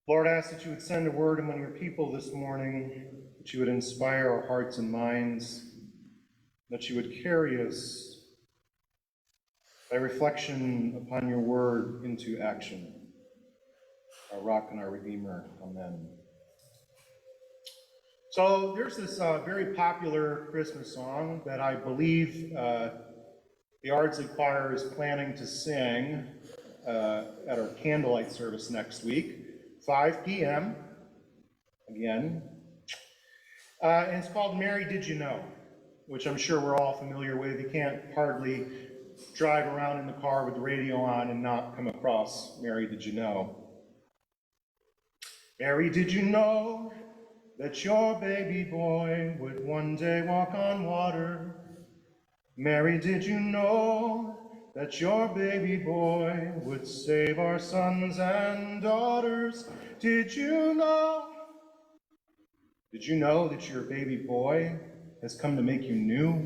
Lord, I ask that you would send a word among your people this morning, that you would inspire our hearts and minds, that you would carry us by reflection upon your word into action. Our rock and our redeemer. Amen. So there's this very popular Christmas song that I believe the Ardsley choir is planning to sing at our candlelight service next week, 5 p.m. again. And it's called Mary, Did You Know? Which I'm sure we're all familiar with. You can't hardly drive around in the car with the radio on and not come across Mary, Did You Know? Mary, did you know that your baby boy would one day walk on water? Mary, did you know that your baby boy would save our sons and daughters? Did you know? Did you know that your baby boy has come to make you new?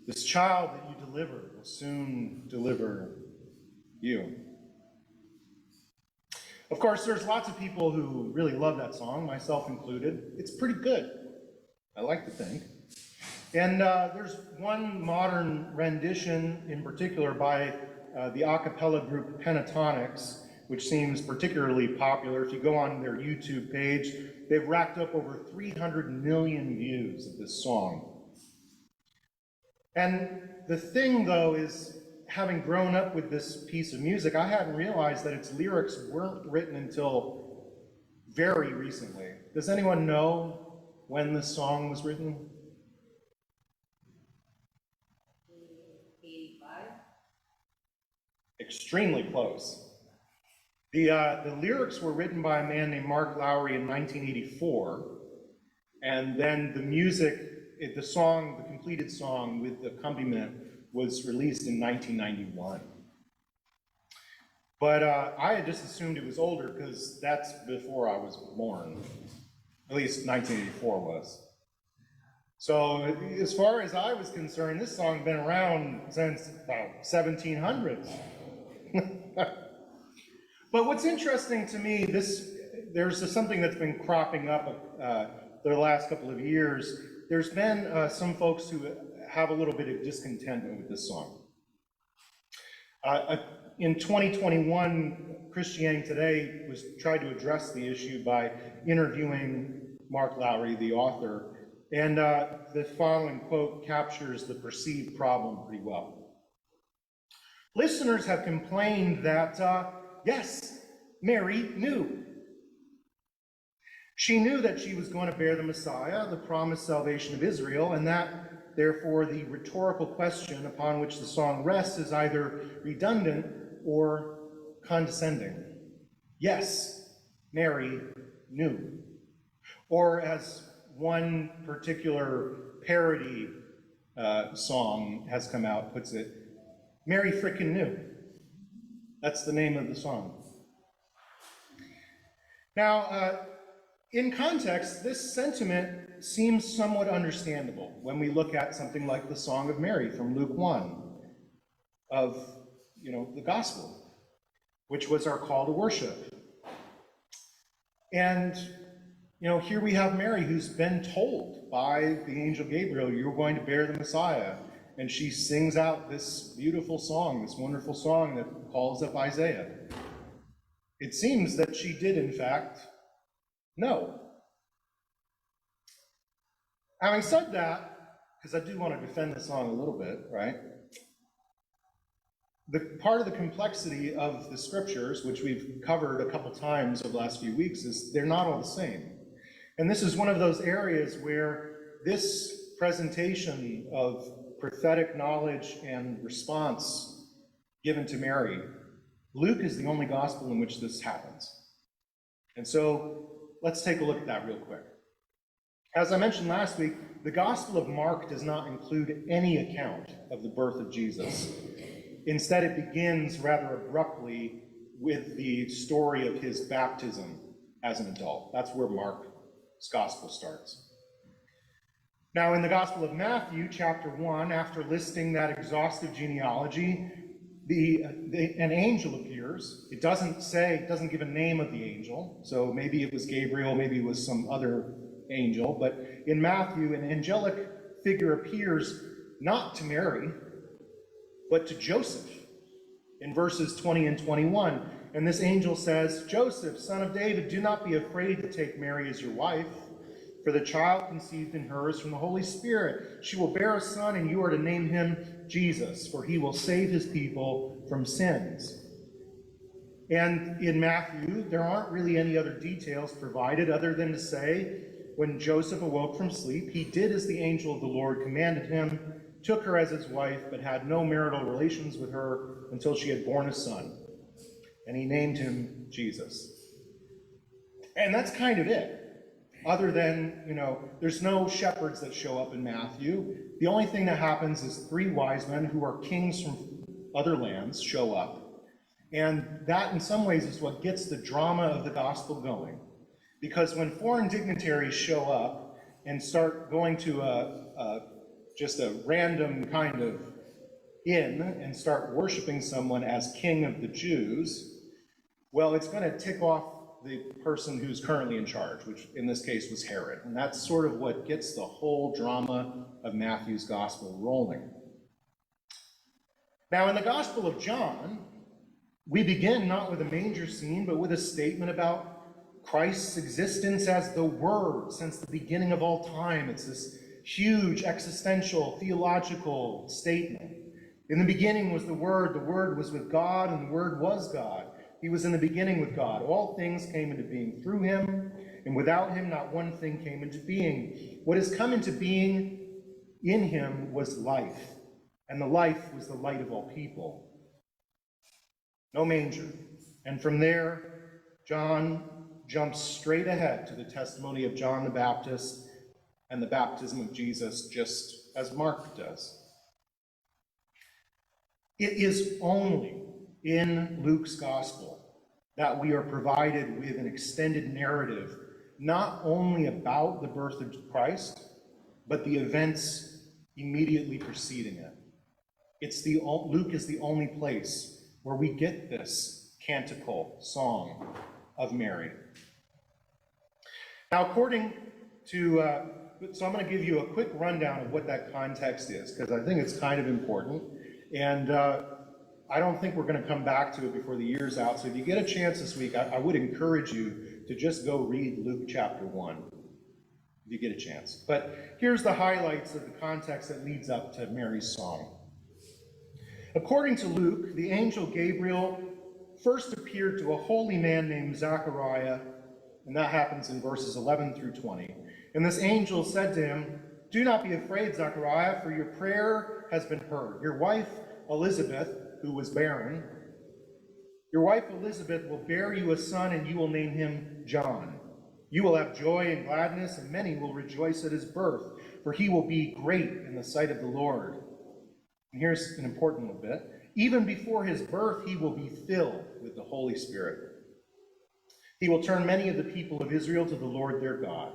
This child that you deliver will soon deliver you. Of course, there's lots of people who really love that song, myself included. It's pretty good, I like to think. And there's one modern rendition in particular by the a cappella group Pentatonics, which seems particularly popular. If you go on their YouTube page, they've racked up over 300 million views of this song. And the thing, though, is having grown up with this piece of music, I hadn't realized that its lyrics weren't written until very recently. Does anyone know when this song was written? 85? Extremely close. The lyrics were written by a man named Mark Lowry in 1984, and then the music, the song, the completed song with the accompaniment was released in 1991. But I had just assumed it was older because that's before I was born. At least 1984 was. So as far as I was concerned, this song had been around since about 1700s. But what's interesting to me, there's something that's been cropping up the last couple of years. There's been some folks who have a little bit of discontentment with this song. In 2021, Christianity Today tried to address the issue by interviewing Mark Lowry, the author, and the following quote captures the perceived problem pretty well. Listeners have complained that, yes, Mary knew. She knew that she was going to bear the Messiah, the promised salvation of Israel, and that, therefore, the rhetorical question upon which the song rests is either redundant or condescending. Yes, Mary knew. Or as one particular parody song has come out puts it, Mary frickin' knew. That's the name of the song. Now, in context, this sentiment seems somewhat understandable when we look at something like the Song of Mary from Luke 1 of, the gospel, which was our call to worship. And, here we have Mary who's been told by the angel Gabriel, you're going to bear the Messiah. And she sings out this beautiful song, this wonderful song that calls up Isaiah. It seems that she did, in fact, know. Having said that, because I do want to defend the song a little bit, right? The part of the complexity of the scriptures, which we've covered a couple times over the last few weeks, is they're not all the same. And this is one of those areas where this presentation of prophetic knowledge and response given to Mary, Luke is the only gospel in which this happens. And so let's take a look at that real quick. As I mentioned last week, the Gospel of Mark does not include any account of the birth of Jesus. Instead, it begins rather abruptly with the story of his baptism as an adult. That's where Mark's Gospel starts. Now, in the Gospel of Matthew, chapter 1, after listing that exhaustive genealogy, an angel appears. It doesn't give a name of the angel. So maybe it was Gabriel, maybe it was some other angel. But in Matthew, an angelic figure appears not to Mary, but to Joseph in verses 20 and 21. And this angel says, "Joseph, son of David, do not be afraid to take Mary as your wife, for the child conceived in her is from the Holy Spirit. She will bear a son, and you are to name him Jesus, for he will save his people from sins." And in Matthew, there aren't really any other details provided other than to say, when Joseph awoke from sleep, he did as the angel of the Lord commanded him, took her as his wife, but had no marital relations with her until she had borne a son. And he named him Jesus. And that's kind of it. Other than, there's no shepherds that show up in Matthew. The only thing that happens is 3 wise men who are kings from other lands show up. And that, in some ways, is what gets the drama of the gospel going. Because when foreign dignitaries show up and start going to just a random kind of inn and start worshiping someone as king of the Jews, well, it's going to tick off the person who's currently in charge, which in this case was Herod. And that's sort of what gets the whole drama of Matthew's gospel rolling. Now, in the Gospel of John, we begin not with a manger scene, but with a statement about Christ's existence as the Word since the beginning of all time. It's this huge existential, theological statement. In the beginning was the Word was with God, and the Word was God. He was in the beginning with God. All things came into being through him, and without him not one thing came into being. What has come into being in him was life, and the life was the light of all people. No manger. And from there, John jumps straight ahead to the testimony of John the Baptist and the baptism of Jesus, just as Mark does. It is only in Luke's gospel that we are provided with an extended narrative, not only about the birth of Christ, but the events immediately preceding it. Luke is the only place where we get this canticle song of Mary. Now, according to, so I'm going to give you a quick rundown of what that context is, because I think it's kind of important. And I don't think we're going to come back to it before the year's out. So if you get a chance this week, I would encourage you to just go read Luke chapter 1, if you get a chance. But here's the highlights of the context that leads up to Mary's song. According to Luke, the angel Gabriel first appeared to a holy man named Zechariah, and that happens in verses 11 through 20. And this angel said to him, "Do not be afraid, Zechariah, for your prayer has been heard. Your wife Elizabeth, who was barren, your wife Elizabeth will bear you a son, and you will name him John. You will have joy and gladness, and many will rejoice at his birth, for he will be great in the sight of the Lord." And here's an important little bit. "Even before his birth, he will be filled with the Holy Spirit. He will turn many of the people of Israel to the Lord their God."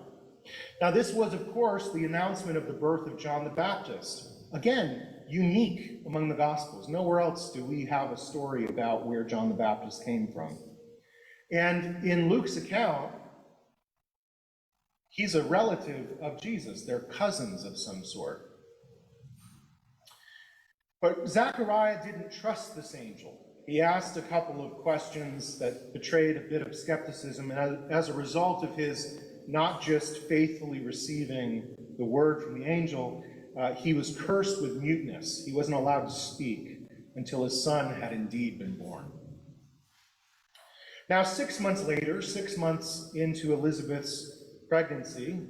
Now, this was, of course, the announcement of the birth of John the Baptist. Again, unique among the Gospels. Nowhere else do we have a story about where John the Baptist came from. And in Luke's account, he's a relative of Jesus. They're cousins of some sort. But Zechariah didn't trust this angel. He asked a couple of questions that betrayed a bit of skepticism, and as a result of his not just faithfully receiving the word from the angel, he was cursed with muteness. He wasn't allowed to speak until his son had indeed been born. Now, 6 months later, 6 months into Elizabeth's pregnancy,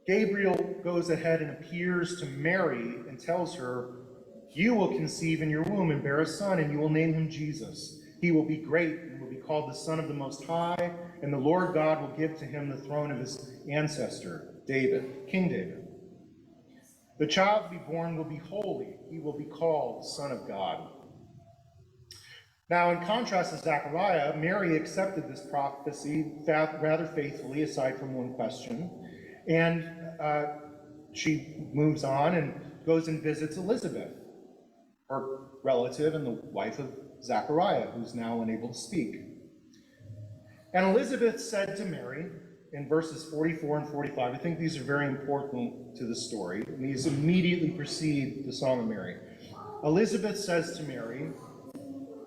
Gabriel goes ahead and appears to Mary and tells her, "You will conceive in your womb and bear a son, and you will name him Jesus. He will be great and will be called the Son of the Most High, and the Lord God will give to him the throne of his ancestor, David, King David. The child to be born will be holy. He will be called Son of God." Now, in contrast to Zechariah, Mary accepted this prophecy rather faithfully, aside from one question. And she moves on and goes and visits Elizabeth, her relative and the wife of Zechariah, who's now unable to speak. And Elizabeth said to Mary, in verses 44 and 45, I think these are very important to the story, and these immediately precede the Song of Mary. Elizabeth says to Mary,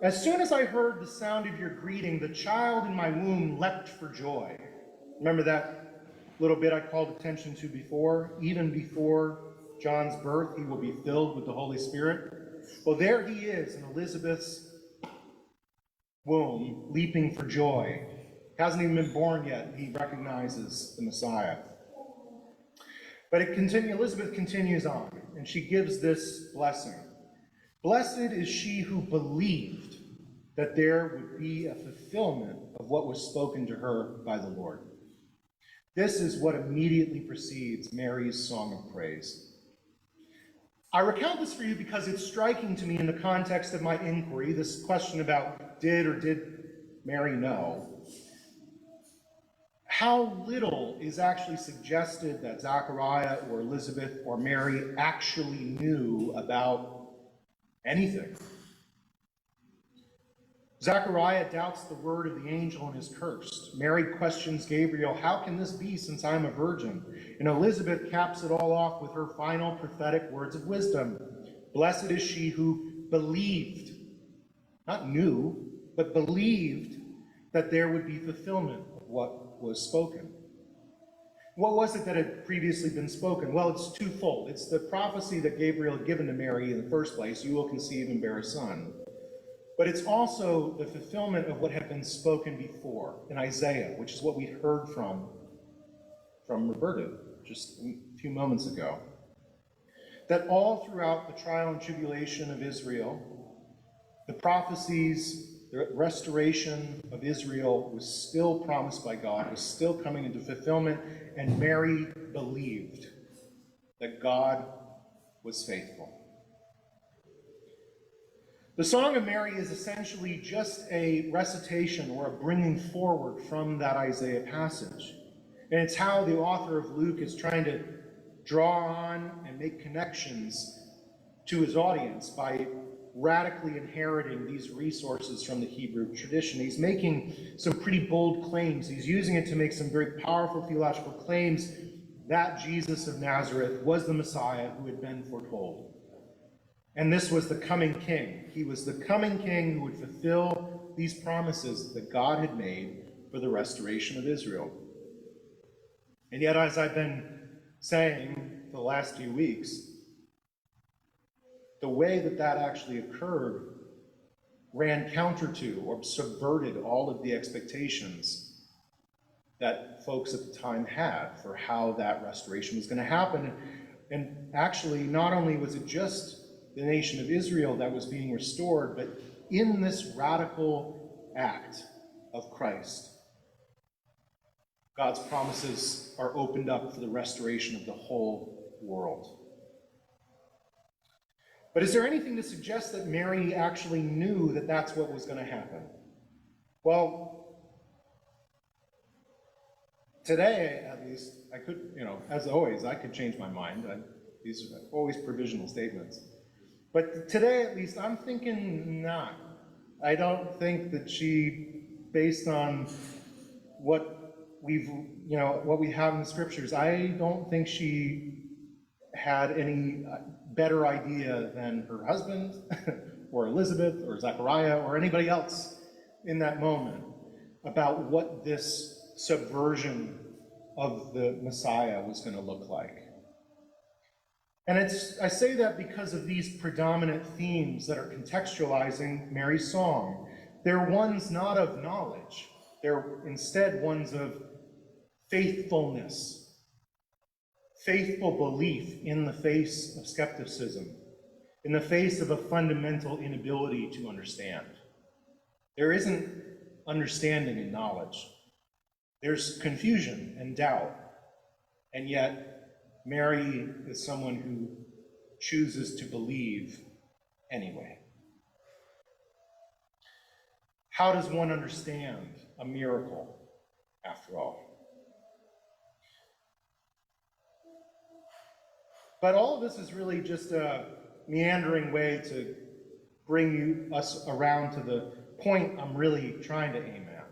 "As soon as I heard the sound of your greeting, the child in my womb leapt for joy." Remember that little bit I called attention to before? Even before John's birth, he will be filled with the Holy Spirit. Well, there he is in Elizabeth's womb, leaping for joy. Hasn't even been born yet. He recognizes the Messiah. But Elizabeth continues on, and she gives this blessing. "Blessed is she who believed that there would be a fulfillment of what was spoken to her by the Lord." This is what immediately precedes Mary's song of praise. I recount this for you because it's striking to me in the context of my inquiry, this question about did or did Mary know, how little is actually suggested that Zechariah or Elizabeth or Mary actually knew about anything. Zechariah doubts the word of the angel and is cursed. Mary questions Gabriel, "How can this be since I am a virgin?" And Elizabeth caps it all off with her final prophetic words of wisdom. "Blessed is she who believed," not knew, but believed that there would be fulfillment of what was spoken. What was it that had previously been spoken? Well, it's twofold. It's the prophecy that Gabriel had given to Mary in the first place, "You will conceive and bear a son." But it's also the fulfillment of what had been spoken before in Isaiah, which is what we heard from Roberta just a few moments ago. That all throughout the trial and tribulation of Israel, the prophecies, the restoration of Israel was still promised by God, was still coming into fulfillment, and Mary believed that God was faithful. The Song of Mary is essentially just a recitation or a bringing forward from that Isaiah passage. And it's how the author of Luke is trying to draw on and make connections to his audience by radically inheriting these resources from the Hebrew tradition. He's making some pretty bold claims. He's using it to make some very powerful theological claims that Jesus of Nazareth was the Messiah who had been foretold. And this was the coming king. He was the coming king who would fulfill these promises that God had made for the restoration of Israel. And yet, as I've been saying for the last few weeks, the way that that actually occurred ran counter to or subverted all of the expectations that folks at the time had for how that restoration was going to happen. And actually, not only was it just the nation of Israel that was being restored, but in this radical act of Christ, God's promises are opened up for the restoration of the whole world. But is there anything to suggest that Mary actually knew that that's what was going to happen? Well, today, at least, I could, as always, I could change my mind. These are always provisional statements. But today, at least, I'm thinking not. I don't think that she, based on what we have in the scriptures, I don't think she had any better idea than her husband or Elizabeth or Zechariah or anybody else in that moment about what this subversion of the Messiah was going to look like. And I say that because of these predominant themes that are contextualizing Mary's song. They're ones not of knowledge. They're instead ones of faithfulness, faithful belief in the face of skepticism, in the face of a fundamental inability to understand. There isn't understanding in knowledge. There's confusion and doubt, and yet Mary is someone who chooses to believe anyway. How does one understand a miracle, after all? But all of this is really just a meandering way to bring us around to the point I'm really trying to aim at.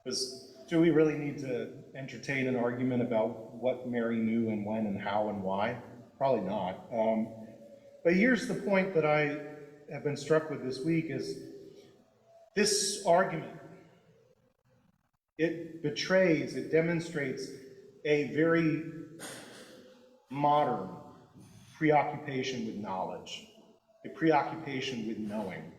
Because do we really need to entertain an argument about what Mary knew and when and how and why? Probably not. But here's the point that I have been struck with this week is this argument, it betrays, it demonstrates a very modern preoccupation with knowledge, a preoccupation with knowing.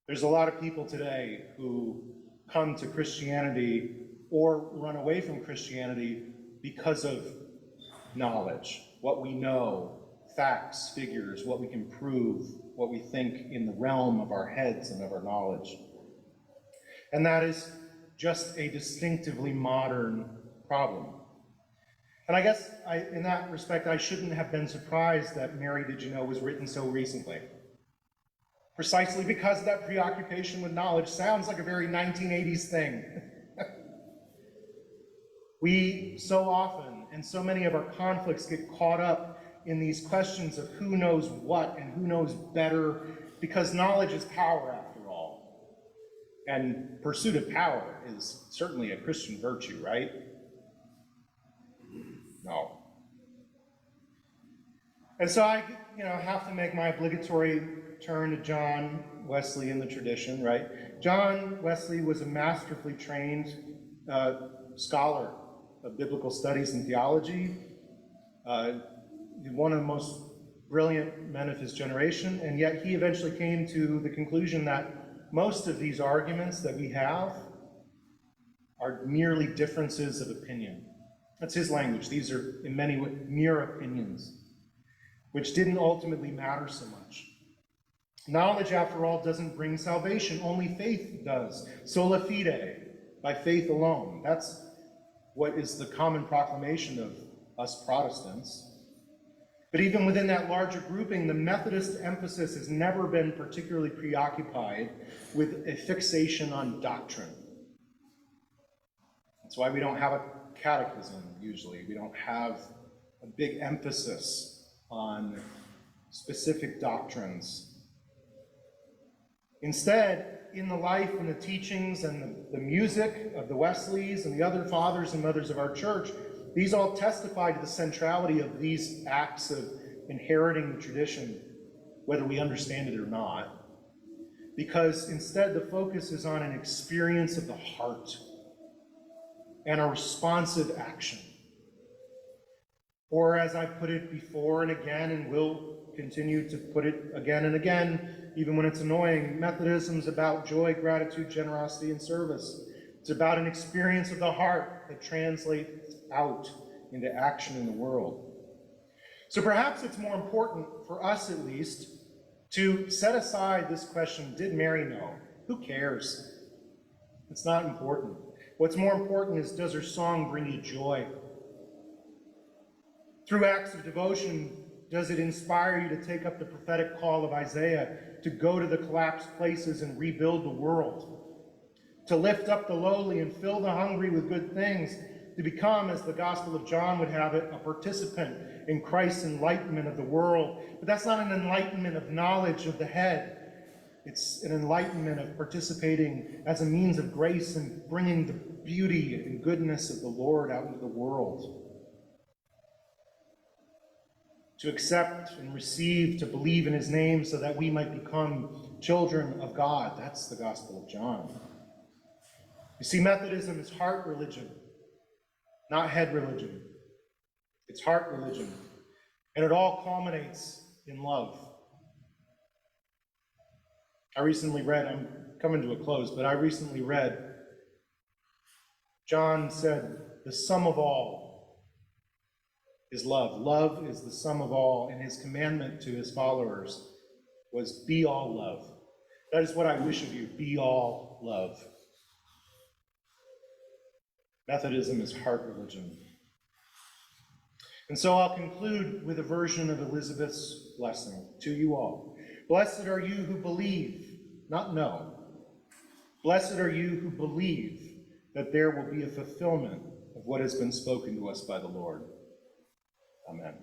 There's a lot of people today who come to Christianity or run away from Christianity because of knowledge, what we know, facts, figures, what we can prove, what we think in the realm of our heads and of our knowledge. And that is just a distinctively modern problem. And I guess in that respect, I shouldn't have been surprised that Mary, Did You Know was written so recently. Precisely because that preoccupation with knowledge sounds like a very 1980s thing. We so often, and so many of our conflicts get caught up in these questions of who knows what and who knows better, because knowledge is power after all. And pursuit of power is certainly a Christian virtue, right? No. And so I have to make my obligatory turn to John Wesley in the tradition, right? John Wesley was a masterfully trained scholar of biblical studies and theology, one of the most brilliant men of his generation, and yet he eventually came to the conclusion that most of these arguments that we have are merely differences of opinion. That's his language. These are, in many ways, mere opinions, which didn't ultimately matter so much. Knowledge, after all, doesn't bring salvation. Only faith does. Sola fide, by faith alone. That's what is the common proclamation of us Protestants. But even within that larger grouping, the Methodist emphasis has never been particularly preoccupied with a fixation on doctrine. That's why we don't have a catechism, usually. We don't have a big emphasis on specific doctrines. Instead, in the life and the teachings and the music of the Wesleys and the other fathers and mothers of our church, these all testify to the centrality of these acts of inheriting the tradition, whether we understand it or not. Because instead, the focus is on an experience of the heart and a responsive action. Or as I put it before and again, and will continue to put it again and again, even when it's annoying, Methodism is about joy, gratitude, generosity, and service. It's about an experience of the heart that translates out into action in the world. So perhaps it's more important, for us at least, to set aside this question, did Mary know? Who cares? It's not important. What's more important is, does her song bring you joy? Through acts of devotion, does it inspire you to take up the prophetic call of Isaiah, to go to the collapsed places and rebuild the world, to lift up the lowly and fill the hungry with good things, to become, as the Gospel of John would have it, a participant in Christ's enlightenment of the world? But that's not an enlightenment of knowledge of the head. It's an enlightenment of participating as a means of grace and bringing the beauty and goodness of the Lord out into the world. To accept and receive, to believe in his name so that we might become children of God. That's the Gospel of John. You see, Methodism is heart religion, not head religion. It's heart religion. And it all culminates in love. I recently read, I'm coming to a close, but I recently read, John said, the sum of all is love. Love is the sum of all, and his commandment to his followers was be all love. That is what I wish of you, be all love. Methodism is heart religion. And so I'll conclude with a version of Elizabeth's blessing to you all. Blessed are you who believe, not know. Blessed are you who believe that there will be a fulfillment of what has been spoken to us by the Lord. Amen.